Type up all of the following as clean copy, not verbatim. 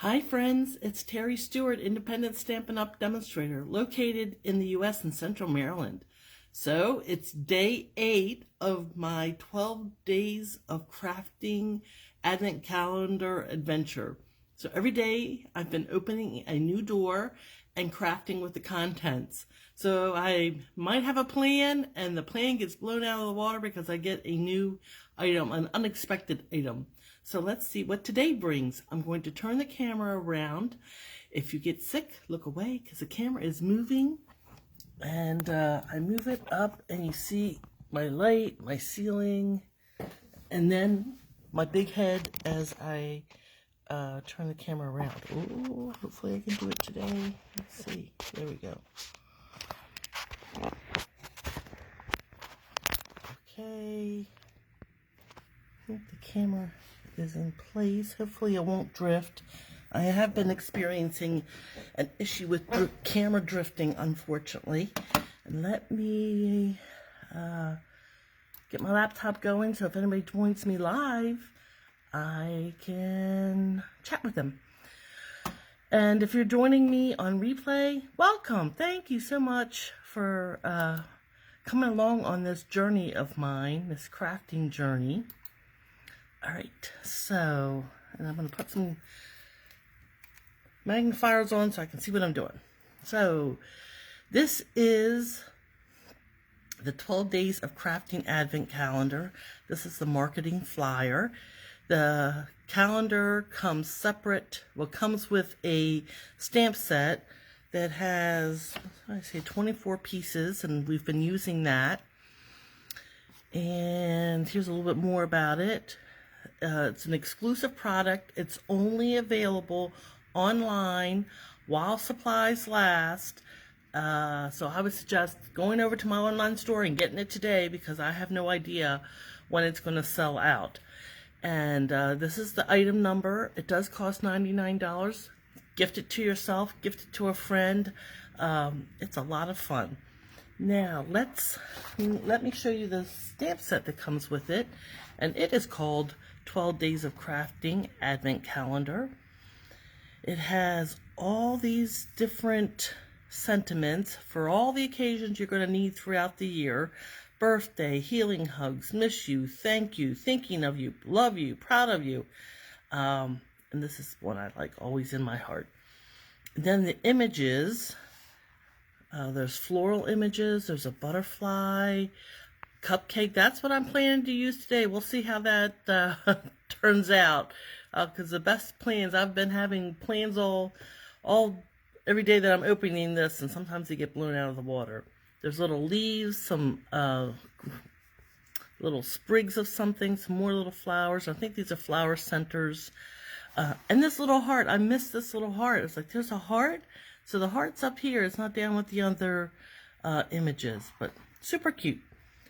Hi friends, it's Terry Stewart, independent Stampin' Up! Demonstrator, located in the U.S. in Central Maryland. So it's day 8 of my 12 days of crafting advent calendar adventure. So every day I've been opening a new door and crafting with the contents. So I might have a plan and the plan gets blown out of the water because I get a new item, an unexpected item. So let's see what today brings. I'm going to turn the camera around. If you get sick, look away because the camera is moving. And I move it up and you see my light, my ceiling, and then my big head as I turn the camera around. Ooh, hopefully I can do it today. Let's see. There we go. Okay. I think the camera is in place. Hopefully it won't drift. I have been experiencing an issue with camera drifting, unfortunately. And let me get my laptop going so if anybody joins me live, I can chat with them. And if you're joining me on replay, welcome. Thank you so much for coming along on this journey of mine, this crafting journey. All right, so, and I'm going to put some magnifiers on so I can see what I'm doing. So, this is the 12 Days of Crafting Advent Calendar. This is the marketing flyer. The calendar comes separate, well, comes with a stamp set that has, I say, 24 pieces, and we've been using that. And here's a little bit more about it. It's an exclusive product. It's only available online while supplies last. So I would suggest going over to my online store and getting it today because I have no idea when it's going to sell out. And this is the item number. It does cost $99. Gift it to yourself, gift it to a friend. It's a lot of fun. Now let me show you the stamp set that comes with it, and it is called 12 Days of Crafting Advent Calendar. It has all these different sentiments for all the occasions you're going to need throughout the year. Birthday, healing hugs, miss you, thank you, thinking of you, love you, proud of you. And this is one I like, always in my heart. And then the images, there's floral images, there's a butterfly, cupcake. That's what I'm planning to use today. We'll see how that turns out. Because the best plans, I've been having plans every day that I'm opening this, and sometimes they get blown out of the water. There's little leaves, some little sprigs of something, some more little flowers. I think these are flower centers. And this little heart, I missed this little heart. It's like, there's a heart? So the heart's up here. It's not down with the other images, but super cute.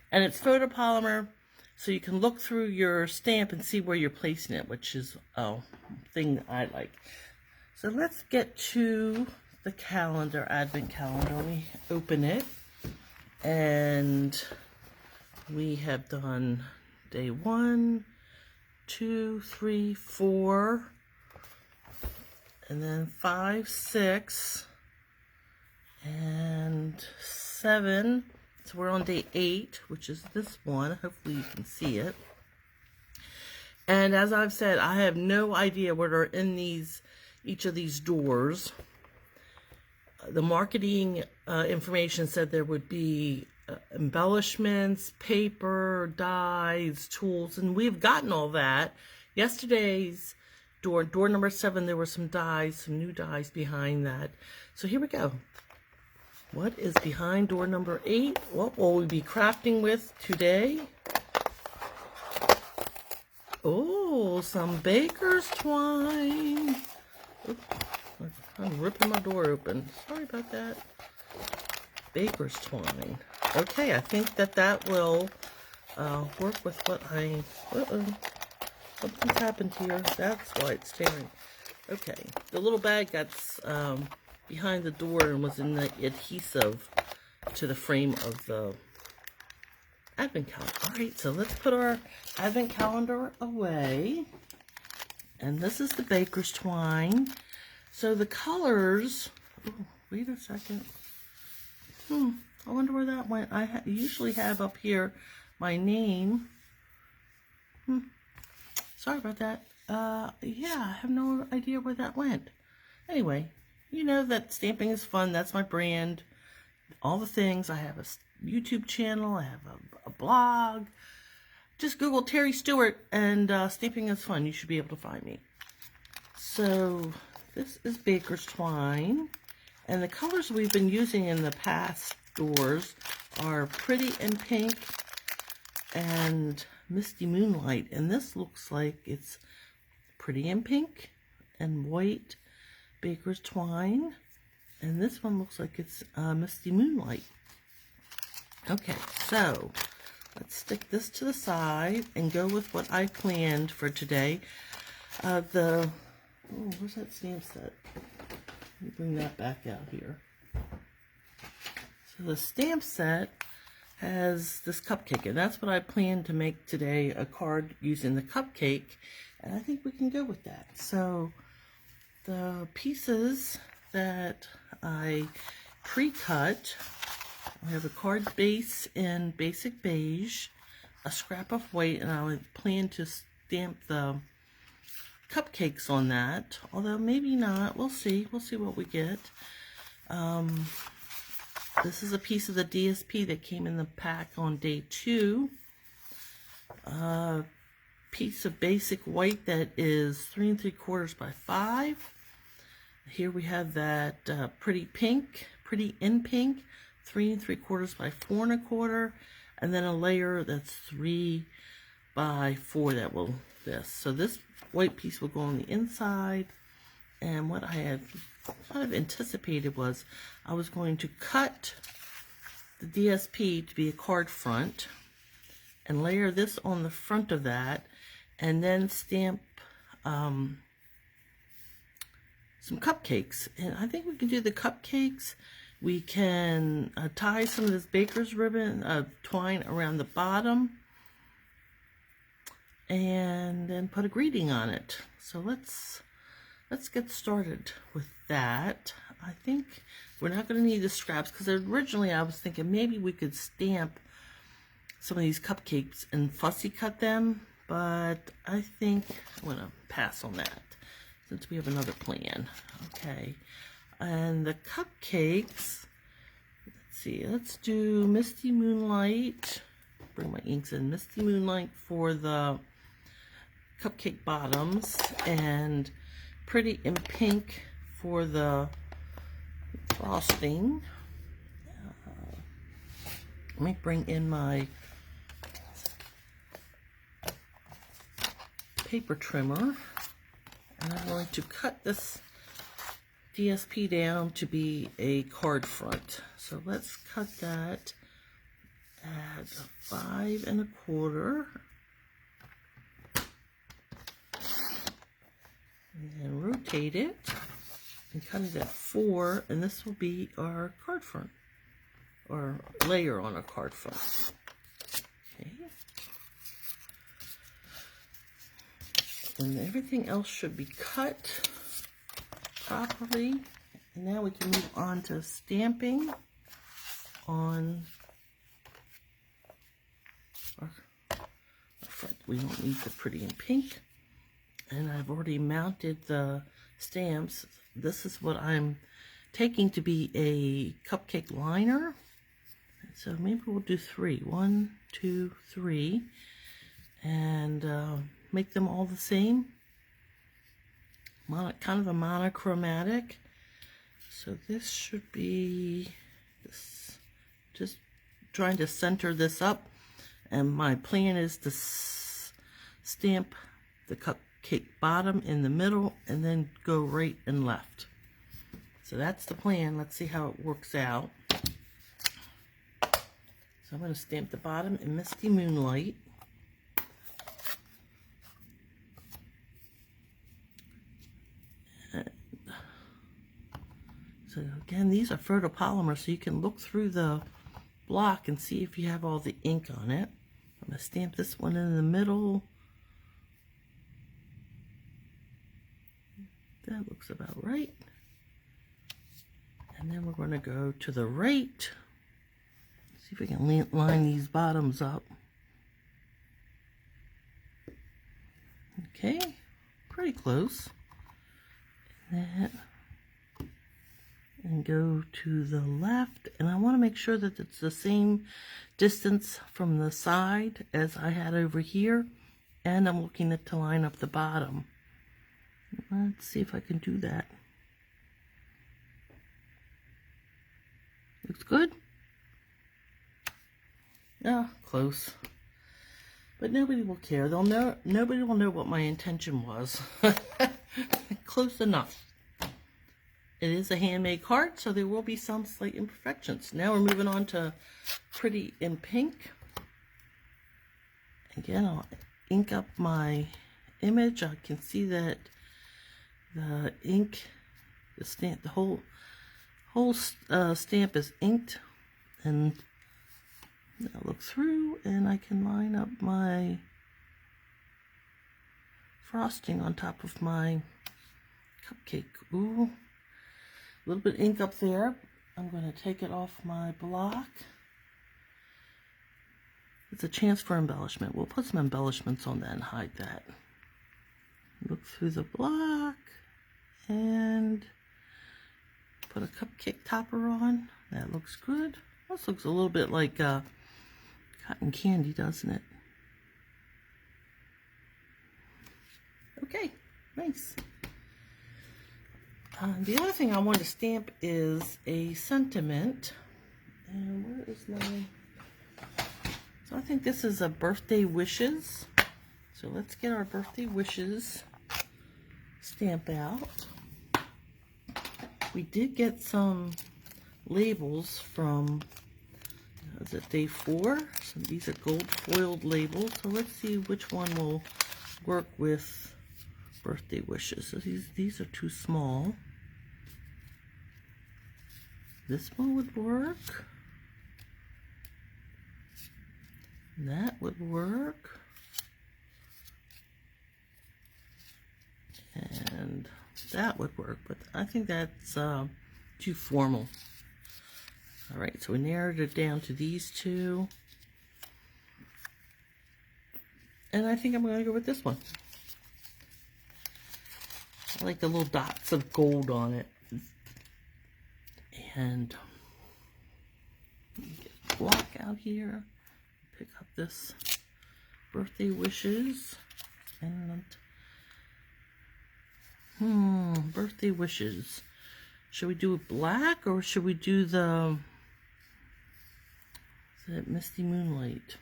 And it's photopolymer, so you can look through your stamp and see where you're placing it, which is a thing I like. So let's get to the calendar, advent calendar. We open it, and we have done day 1, 2, 3, 4, and then 5, 6, and 7. So we're on day 8, which is this one. Hopefully you can see it. And as I've said, I have no idea what are in each of these doors. The marketing information said there would be embellishments, paper, dies, tools, and we've gotten all that. Yesterday's door number 7, there were some dies, some new dies behind that. So here we go. What is behind door number 8? What will we be crafting with today? Oh, some baker's twine. Oops, I'm ripping my door open. Sorry about that. Baker's twine. Okay, I think that will work with what I... Something's happened here. That's why it's tearing. Okay, the little bag got behind the door and was in the adhesive to the frame of the advent calendar. All right, so let's put our advent calendar away. And this is the baker's twine. So the colors, oh, wait a second. I wonder where that went. I usually have up here my name. Sorry about that. Yeah, I have no idea where that went. Anyway, you know that stamping is fun. That's my brand. All the things. I have a YouTube channel. I have a blog. Just Google Terry Stewart and Stamping is Fun. You should be able to find me. So this is baker's twine. And the colors we've been using in the past stores are Pretty in Pink and Misty Moonlight. And this looks like it's Pretty in Pink and white baker's twine. And this one looks like it's Misty Moonlight. Okay, so let's stick this to the side and go with what I planned for today. Where's that stamp set? Let me bring that back out here. So the stamp set has this cupcake, and that's what I plan to make today, a card using the cupcake, and I think we can go with that. So the pieces that I pre-cut, I have a card base in basic beige, a scrap of white, and I would plan to stamp the cupcakes on that, although maybe not. We'll see what we get. This is a piece of the DSP that came in the pack on day 2. Piece of basic white that is 3 3/4 by 5. Here we have that pretty in pink, 3 3/4 by 4 1/4, and then a layer that's 3 by 4 that will this. So this white piece will go on the inside, and what I had kind of anticipated was I was going to cut the DSP to be a card front and layer this on the front of that, and then stamp some cupcakes. And I think we can do the cupcakes. We can tie some of this baker's ribbon twine around the bottom and then put a greeting on it. So let's get started with that. I think we're not going to need the scraps, because originally I was thinking maybe we could stamp some of these cupcakes and fussy cut them, but I think I'm going to pass on that since we have another plan. Okay, and the cupcakes, let's see, let's do Misty Moonlight. Bring my inks in. Misty Moonlight for the cupcake bottoms, and Pretty in Pink for the frosting. Let me bring in my paper trimmer, and I'm going to cut this DSP down to be a card front. So let's cut that at 5 1/4. And then rotate it and cut it at 4, and this will be our card front, or layer on a card front. Okay. And everything else should be cut properly. And now we can move on to stamping on our front. We don't need the Pretty in Pink. And I've already mounted the stamps. This is what I'm taking to be a cupcake liner. So maybe we'll do 3. 1, 2, 3. And make them all the same. Kind of a monochromatic. So this should be this, just trying to center this up. And my plan is to stamp the cupcake bottom in the middle and then go right and left. So that's the plan. Let's see how it works out. So I'm going to stamp the bottom in Misty Moonlight. So again, these are photopolymer, so you can look through the block and see if you have all the ink on it. I'm going to stamp this one in the middle. That looks about right. And then we're going to go to the right. See if we can line these bottoms up. Okay, pretty close. And go to the left, and I want to make sure that it's the same distance from the side as I had over here, and I'm looking at to line up the bottom. Let's see if I can do that. Looks good. Yeah, close. But nobody will care. Nobody will know what my intention was. Close enough. It is a handmade card, so there will be some slight imperfections. Now we're moving on to Pretty in Pink. Again, I'll ink up my image. I can see that the ink, the stamp, the whole stamp is inked, and I'll look through, and I can line up my frosting on top of my cupcake. Ooh. A little bit of ink up there. I'm going to take it off my block. It's a chance for embellishment. We'll put some embellishments on that and hide that. Look through the block and put a cupcake topper on. That looks good. This looks a little bit like cotton candy, doesn't it? Okay, nice. The other thing I want to stamp is a sentiment. And where is my... So I think this is a birthday wishes. So let's get our birthday wishes stamp out. We did get some labels from, is it day 4? So these are gold foiled labels. So let's see which one will work with birthday wishes. So these are too small. This one would work. That would work. And that would work, but I think that's too formal. All right, so we narrowed it down to these two. And I think I'm going to go with this one. I like the little dots of gold on it. And get a block out here. Pick up this birthday wishes. And birthday wishes. Should we do it black or should we do the, is it Misty Moonlight?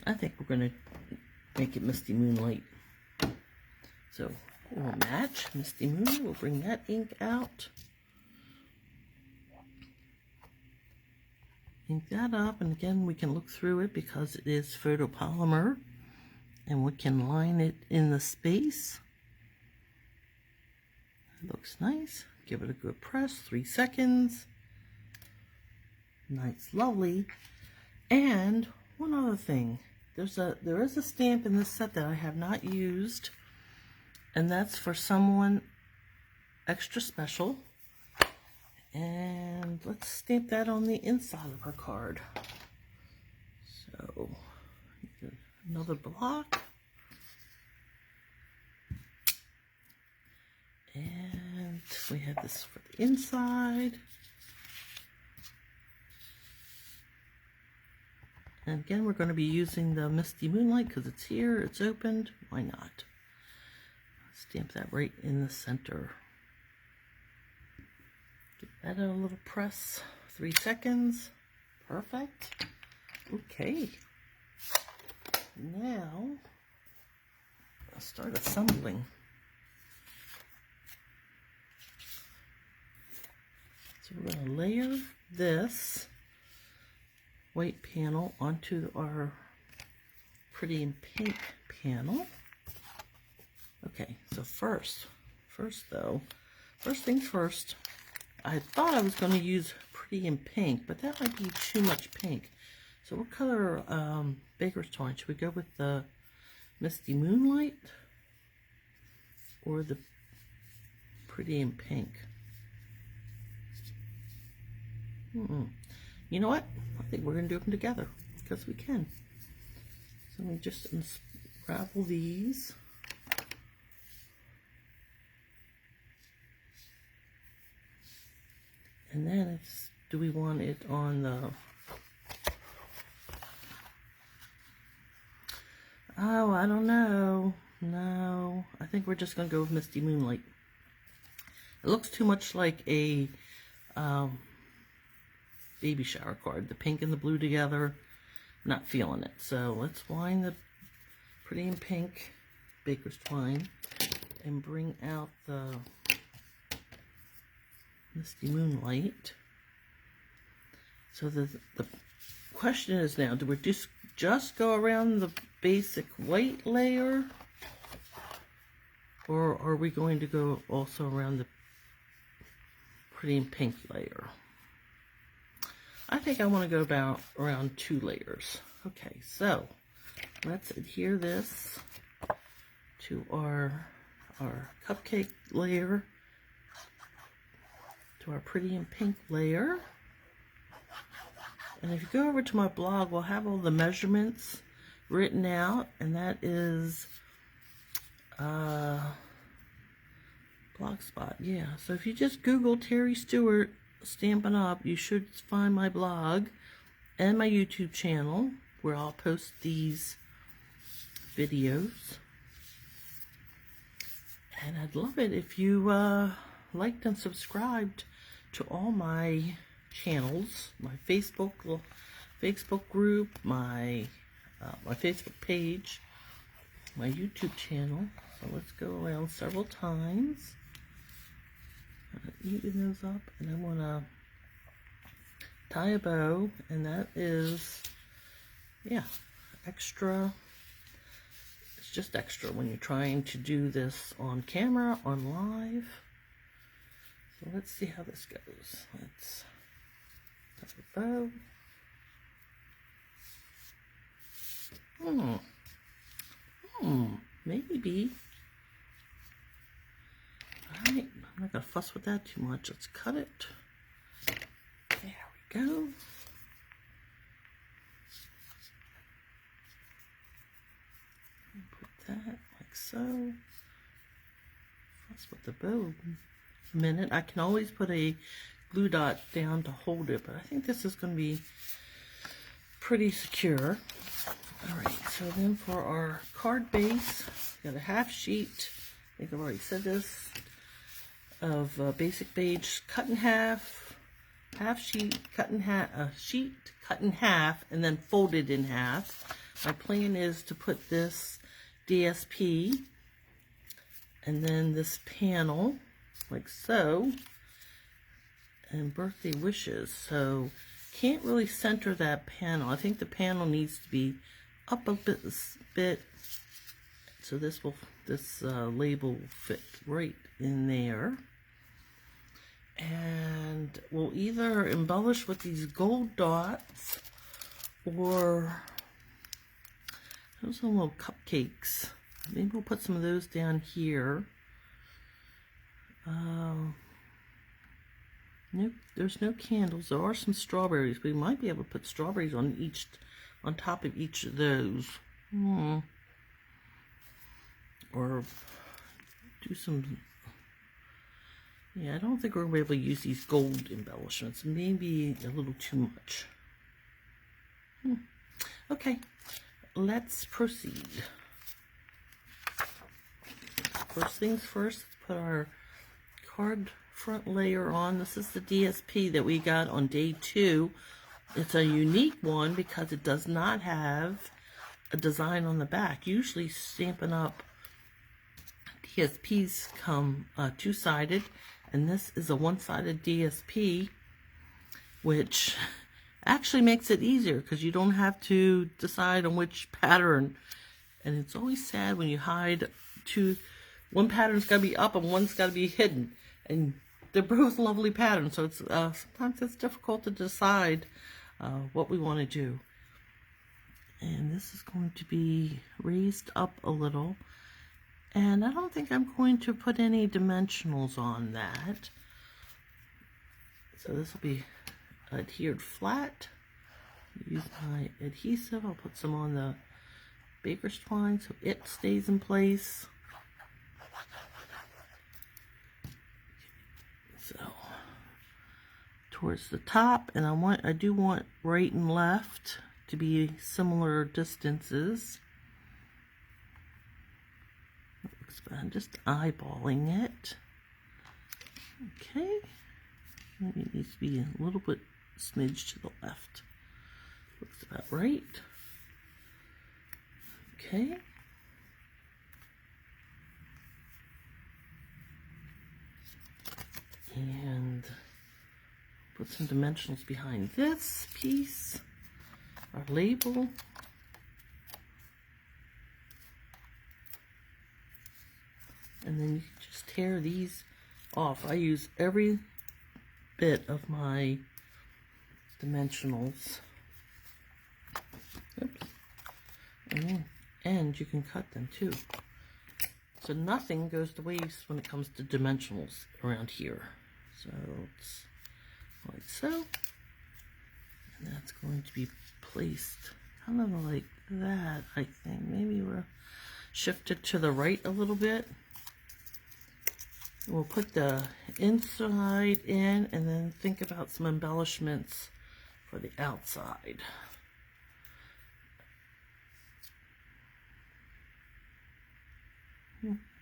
I think we're going to make it Misty Moonlight. So we'll match Misty Moon. We'll bring that ink out. Ink that up, and again we can look through it because it is photopolymer, and we can line it in the space. It looks nice. Give it a good press, 3 seconds. Nice, lovely. And one other thing, there is a stamp in this set that I have not used, and that's for someone extra special. And let's stamp that on the inside of her card. So, another block. And we have this for the inside. And again, we're going to be using the Misty Moonlight because it's here, it's opened. Why not? Stamp that right in the center. Give that a little press, 3 seconds. Perfect. Okay. Now, I'll start assembling. So we're going to layer this white panel onto our Pretty in Pink panel. Okay, so first things first, I thought I was going to use Pretty in Pink, but that might be too much pink. So what color baker's twine? Should we go with the Misty Moonlight? or the Pretty in Pink? You know what? I think we're going to do them together because we can. So let me just unravel these. And then it's, do we want it on the, oh, I don't know. No, I think we're just going to go with Misty Moonlight. It looks too much like a baby shower card. The pink and the blue together, not feeling it. So let's wind the Pretty in Pink baker's twine and bring out the Misty Moonlight. So the question is now, do we just go around the basic white layer, or are we going to go also around the Pretty in Pink layer? I think I want to go about around 2 layers. Okay, so let's adhere this to our cupcake layer, to our Pretty in Pink layer. And if you go over to my blog, we'll have all the measurements written out, and that is Blogspot. Yeah, so if you just Google Terry Stewart Stampin' Up, you should find my blog and my YouTube channel where I'll post these videos. And I'd love it if you liked and subscribed to all my channels, my Facebook group, my Facebook page, my YouTube channel. So let's go around several times. Even those up, and I'm gonna tie a bow, and that is, yeah, extra. It's just extra when you're trying to do this on camera, on live. So let's see how this goes. Let's tie a bow. Maybe. Alright, I'm not going to fuss with that too much. Let's cut it. There we go. Put that like so. Fuss with the bow a minute. I can always put a glue dot down to hold it, but I think this is going to be pretty secure. Alright, so then for our card base, we got a half sheet. I think I've already said this. Of basic beige cut in half, half sheet cut in half, sheet cut in half, and then folded in half. My plan is to put this DSP and then this panel like so, and birthday wishes. So can't really center that panel. I think the panel needs to be up a bit, so this label will fit right in there. And we'll either embellish with these gold dots, or those are little cupcakes. Maybe we'll put some of those down here. Nope, there's no candles. There are some strawberries. We might be able to put strawberries on top of each of those. Or do some. Yeah, I don't think we're going to be able to use these gold embellishments. Maybe a little too much. Okay, let's proceed. First things first, let's put our card front layer on. This is the DSP that we got on day 2. It's a unique one because it does not have a design on the back. Usually Stampin' Up DSPs come two-sided, and this is a one-sided DSP, which actually makes it easier because you don't have to decide on which pattern. And it's always sad when you hide one pattern's got to be up and one's got to be hidden, and they're both lovely patterns, so it's sometimes it's difficult to decide what we want to do. And this is going to be raised up a little, And I don't think I'm going to put any dimensionals on that. So this will be adhered flat. Use my adhesive. I'll put some on the baker's twine so it stays in place. So towards the top, and I do want right and left to be similar distances. Looks good. I'm just eyeballing it. Okay. It needs to be a little bit smidge to the left. Looks about right. Okay. And put some dimensionals behind this piece, our label. And then you can just tear these off. I use every bit of my dimensionals. Oops. And you can cut them too. So nothing goes to waste when it comes to dimensionals around here. So it's like so. And that's going to be placed kind of like that, I think. Maybe we'll shift it to the right a little bit. We'll put the inside in and then think about some embellishments for the outside.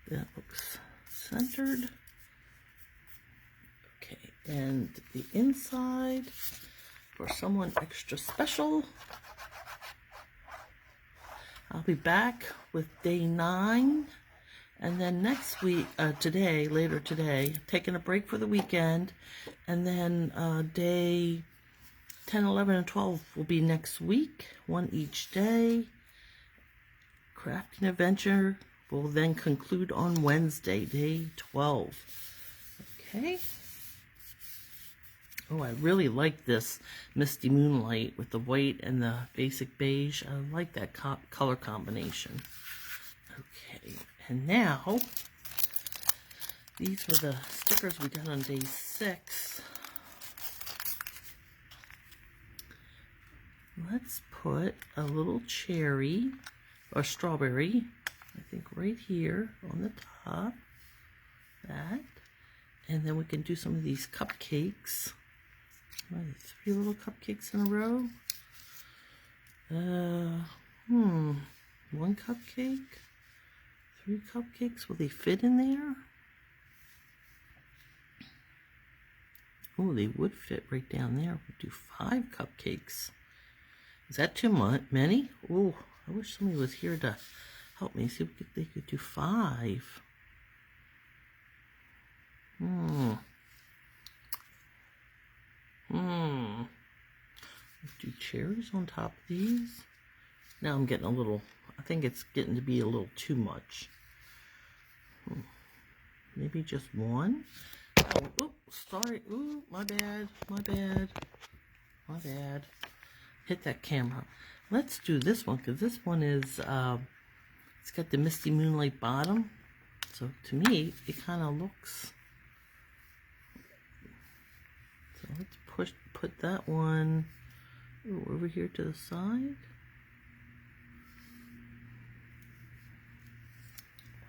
That looks centered. Okay, and the inside for someone extra special. I'll be back with day 9. And then next week, later today, taking a break for the weekend. And then day 10, 11, and 12 will be next week, one each day. Crafting Adventure will then conclude on Wednesday, day 12. Okay. Oh, I really like this Misty Moonlight with the white and the basic beige. I like that color combination. Okay. And now, these were the stickers we did on day 6. Let's put a little cherry or strawberry, I think right here on the top. That. And then we can do some of these cupcakes. 3 little cupcakes in a row. 1 cupcake. 3 cupcakes, will they fit in there? Oh, they would fit right down there. We'll do 5 cupcakes. Is that too many? Oh, I wish somebody was here to help me see if they could do 5. Do cherries on top of these. Now I'm getting a little, I think it's getting to be a little too much. Maybe just 1. Oh, sorry. Ooh, my bad. Hit that camera. Let's do this one, because this one is, it's got the Misty Moonlight bottom. So to me, it kind of looks, so let's put that one over here to the side.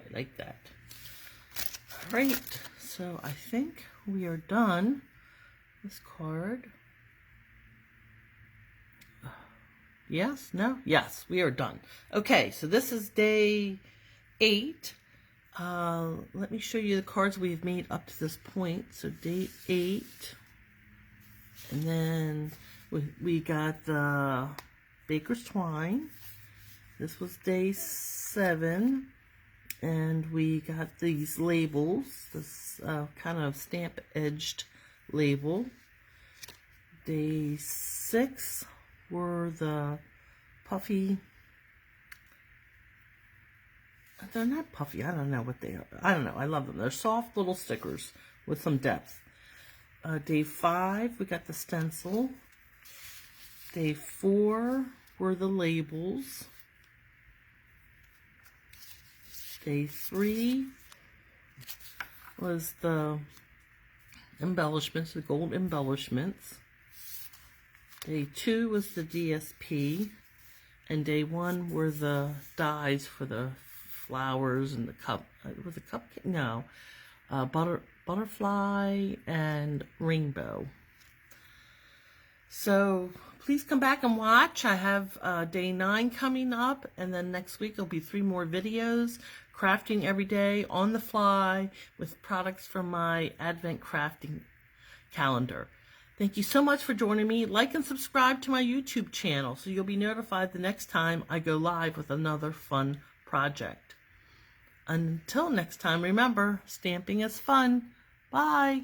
I like that. All right, so I think we are done. This card. Yes? No? Yes, we are done. Okay, so this is day 8. Let me show you the cards we've made up to this point. So day 8. And then we got the baker's twine. This was day 7. And we got these labels, this kind of stamp-edged label. Day 6 were the puffy, they're not puffy, I don't know what they are. I don't know, I love them. They're soft little stickers with some depth. Day 5, we got the stencil. Day 4 were the labels. Day 3 was the embellishments, the gold embellishments. Day 2 was the DSP. And day 1 were the dies for the flowers and the cup. Was it cupcake? No. Butterfly and rainbow. So please come back and watch. I have day 9 coming up, and then next week there'll be 3 more videos. Crafting every day on the fly with products from my Advent crafting calendar. Thank you so much for joining me. Like and subscribe to my YouTube channel so you'll be notified the next time I go live with another fun project. Until next time, remember, stamping is fun. Bye.